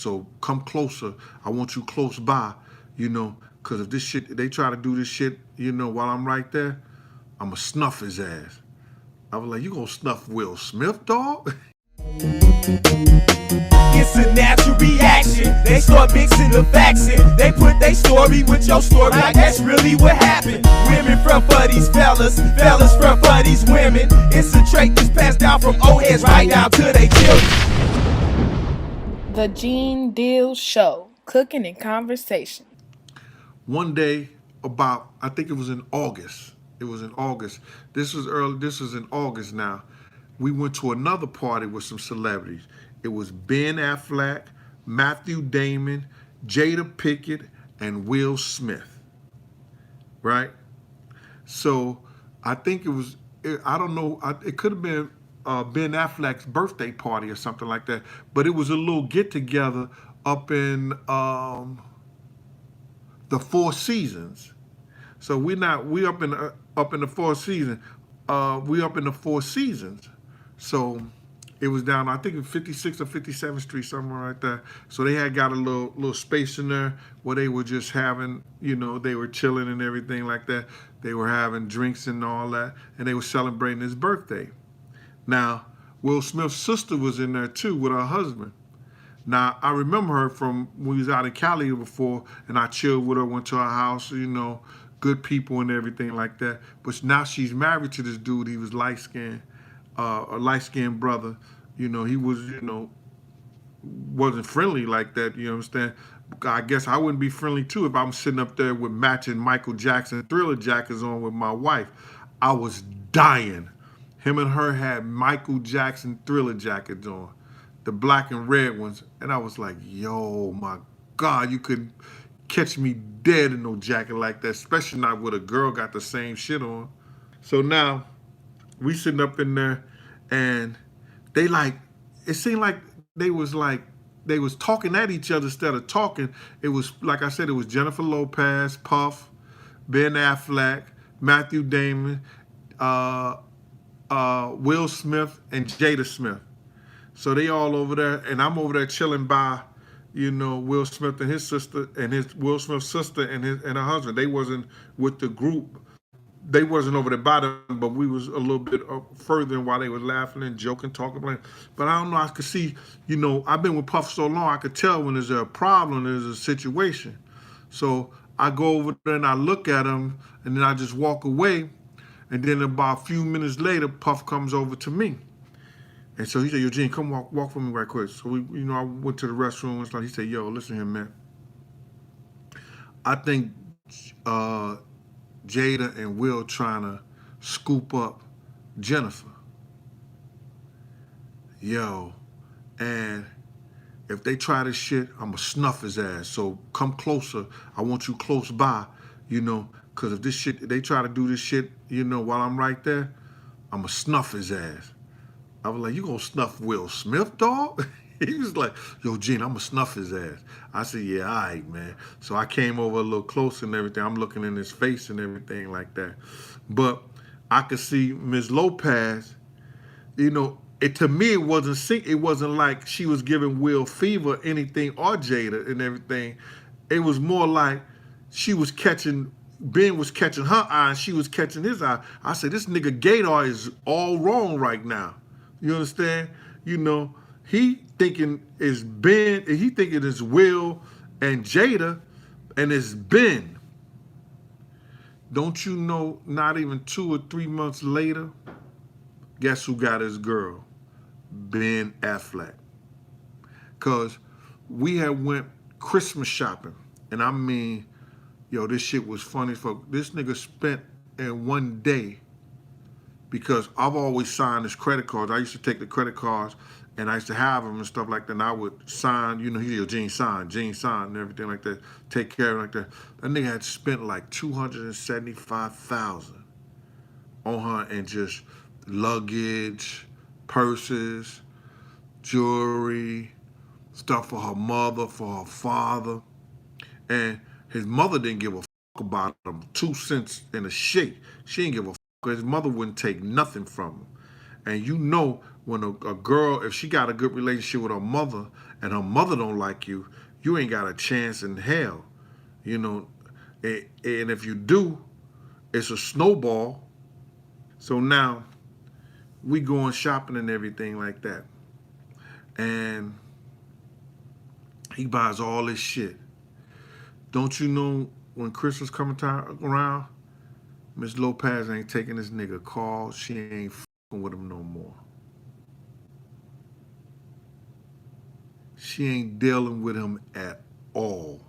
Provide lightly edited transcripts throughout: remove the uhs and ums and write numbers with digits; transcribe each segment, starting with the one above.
So come closer. I want you close by, because if this shit, they try to do this shit, while I'm right there, I'ma snuff his ass. I was like, you gonna snuff Will Smith, dog? It's a natural reaction. They start mixing the facts in. They put their story with your story, like that's really what happened. Women front for these fellas, fellas front for these women. It's a trait that's passed down from old heads right down to their children. The Gene Deal Show, cooking and conversation. One day, I think it was in August. It was in August. This was early. This was in August now. We went to another party with some celebrities. It was Ben Affleck, Matthew Damon, Jada Pinkett, and Will Smith. Right? So I think I don't know, it could have been Ben Affleck's birthday party or something like that, but it was a little get together up in the Four Seasons. So we up in the Four Seasons. We up in the Four Seasons. So it was down, I think, in 56th or 57th Street, somewhere right there. So they had got a little space in there where they were just having, they were chilling and everything like that. They were having drinks and all that, and they were celebrating his birthday. Now, Will Smith's sister was in there too with her husband. Now, I remember her from when we was out in Cali before, and I chilled with her, went to her house, good people and everything like that. But now she's married to this dude. He was light-skinned, a light-skinned brother. He was, wasn't friendly like that, you understand? I guess I wouldn't be friendly too if I'm sitting up there with matching Michael Jackson Thriller jackets on with my wife. I was dying. Him and her had Michael Jackson Thriller jackets on, the black and red ones. And I was like, yo, my God, you couldn't catch me dead in no jacket like that, especially not with a girl got the same shit on. So now we sitting up in there, and it seemed like they was talking at each other instead of talking. It was, like I said, it was Jennifer Lopez, Puff, Ben Affleck, Matthew Damon, Will Smith, and Jada Smith. So they all over there, and I'm over there chilling by, Will Smith and his sister, and Will Smith's sister and her husband. They wasn't with the group. They wasn't over there by them, but we was a little bit further in while they was laughing and joking, talking. But I don't know. I could see, I've been with Puff so long, I could tell when there's a problem, there's a situation. So I go over there and I look at him, and then I just walk away. And then about a few minutes later, Puff comes over to me. And so he said, yo, Gene, come walk for me right quick. So I went to the restroom and stuff. He said, yo, listen here, man. I think Jada and Will trying to scoop up Jennifer. Yo, and if they try this shit, I'ma snuff his ass. So come closer. I want you close by, because if this shit, they try to do this shit, while I'm right there, I'ma snuff his ass. I was like, you gonna snuff Will Smith, dog? He was like, yo, Gene, I'm gonna snuff his ass. I said, yeah, all right, man. So I came over a little closer and everything. I'm looking in his face and everything like that. But I could see Ms. Lopez, to me, it wasn't like she was giving Will fever, anything, or Jada and everything. It was more like Ben was catching her eye and she was catching his eye. I said, this nigga Gator is all wrong right now. You understand? He thinking it's Ben, he thinking it's Will and Jada, and it's Ben. Don't you know, not even 2 or 3 months later, guess who got his girl? Ben Affleck. Because we had went Christmas shopping, and I mean, yo, this shit was funny. This nigga spent in one day, because I've always signed his credit cards. I used to take the credit cards, and I used to have them and stuff like that. And I would sign, Gene sign, and everything like that. Take care of it like that. That nigga had spent like $275,000 on her, and just luggage, purses, jewelry, stuff for her mother, for her father. And his mother didn't give a fuck about him. 2 cents in a shake. She didn't give a fuck. His mother wouldn't take nothing from him. And when a girl, if she got a good relationship with her mother and her mother don't like you, you ain't got a chance in hell. You know, and if you do, it's a snowball. So now we going shopping and everything like that. And he buys all this shit. Don't you know when Christmas coming time around, Miss Lopez ain't taking this nigga call. She ain't fucking with him no more. She ain't dealing with him at all.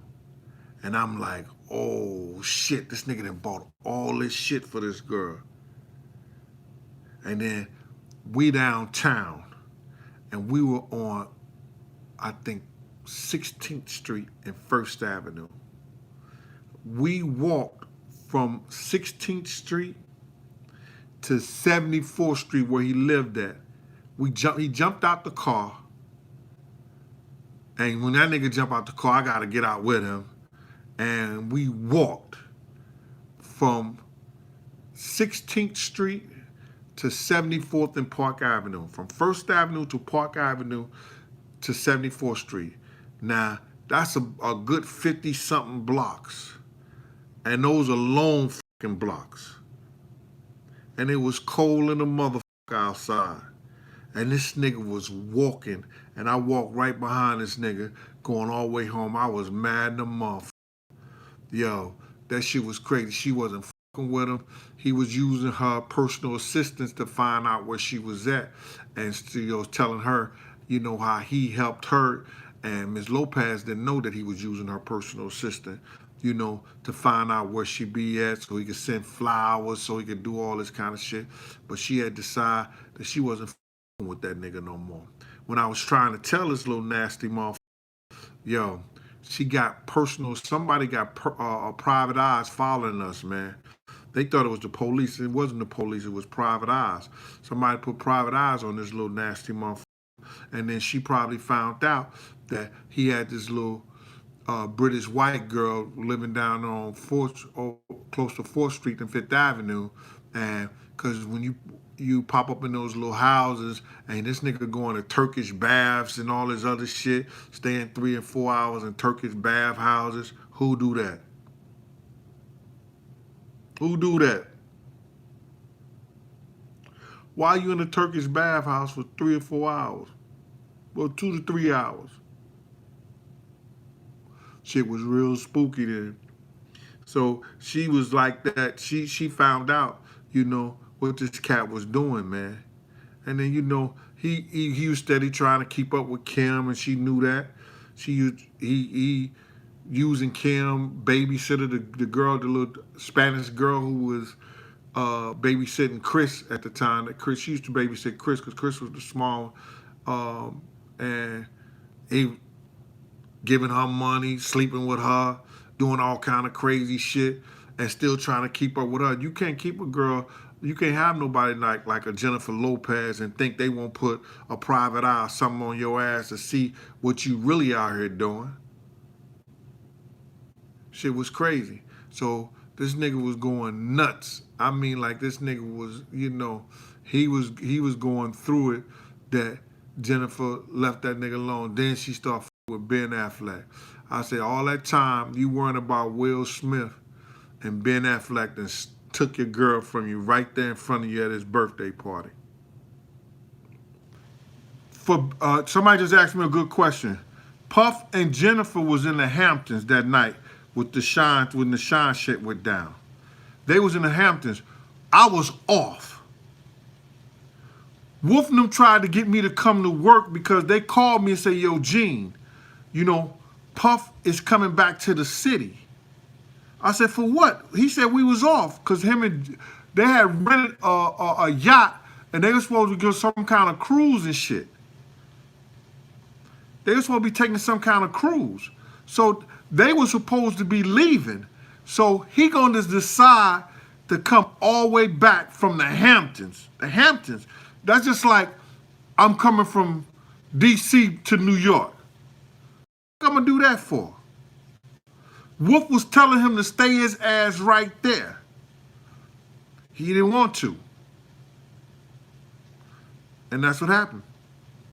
And I'm like, oh shit, this nigga done bought all this shit for this girl. And then we downtown and we were on, I think, 16th Street and 1st Avenue. We walked from 16th Street to 74th Street where he lived at. He jumped out the car. And when that nigga jumped out the car, I gotta get out with him. And we walked from 16th Street to 74th and Park Avenue. From 1st Avenue to Park Avenue to 74th Street. Now, that's a good 50-something blocks. And those are long fucking blocks. And it was cold in the motherfucker outside. And this nigga was walking. And I walked right behind this nigga going all the way home. I was mad in the motherfucker. Yo, that shit was crazy. She wasn't fucking with him. He was using her personal assistants to find out where she was at. And still telling her, you know, how he helped her. And Ms. Lopez didn't know that he was using her personal assistant, you know, to find out where she be at so he could send flowers, so he could do all this kind of shit. But she had decided that she wasn't fucking with that nigga no more. When I was trying to tell this little nasty motherfucker, yo, she got personal, somebody got private eyes following us, man. They thought it was the police. It wasn't the police, it was private eyes. Somebody put private eyes on this little nasty motherfucker. And then she probably found out that he had this little British white girl living down on close to 4th Street and 5th Avenue. And because when you pop up in those little houses and this nigga going to Turkish baths and all this other shit, staying 3 and 4 hours in Turkish bath houses, who do that? Who do that? Why are you in a Turkish bathhouse for 3 or 4 hours? Well, 2 to 3 hours. Shit was real spooky then. So she was like that. She found out, you know, what this cat was doing, man. And then, you know, he was steady trying to keep up with Kim, and she knew that. He using Kim, babysitter, the girl, the little Spanish girl who was babysitting Chris at the time. That she used to babysit Chris because Chris was the small, and he giving her money, sleeping with her, doing all kind of crazy shit, and still trying to keep up with her. You can't keep a girl. You can't have nobody like a Jennifer Lopez and think they won't put a private eye or something on your ass to see what you really out here doing. Shit was crazy. So this nigga was going nuts. I mean, like this nigga was, you know, he was going through it that Jennifer left that nigga alone. Then she started with Ben Affleck. I said, all that time you worrying about Will Smith and Ben Affleck and took your girl from you right there in front of you at his birthday party. Somebody just asked me a good question. Puff and Jennifer was in the Hamptons that night with the Shine, when the Shine shit went down. They was in the Hamptons. I was off. Wolf and them tried to get me to come to work because they called me and said, yo, Gene, you know, Puff is coming back to the city. I said, for what? He said we was off because they had rented a yacht and they were supposed to go some kind of cruise and shit. They were supposed to be taking some kind of cruise. So they were supposed to be leaving. So he gonna decide to come all the way back from the Hamptons. The Hamptons. That's just like I'm coming from D.C. to New York. What I'm gonna do that for? Wolf was telling him to stay his ass right there. He didn't want to. And that's what happened.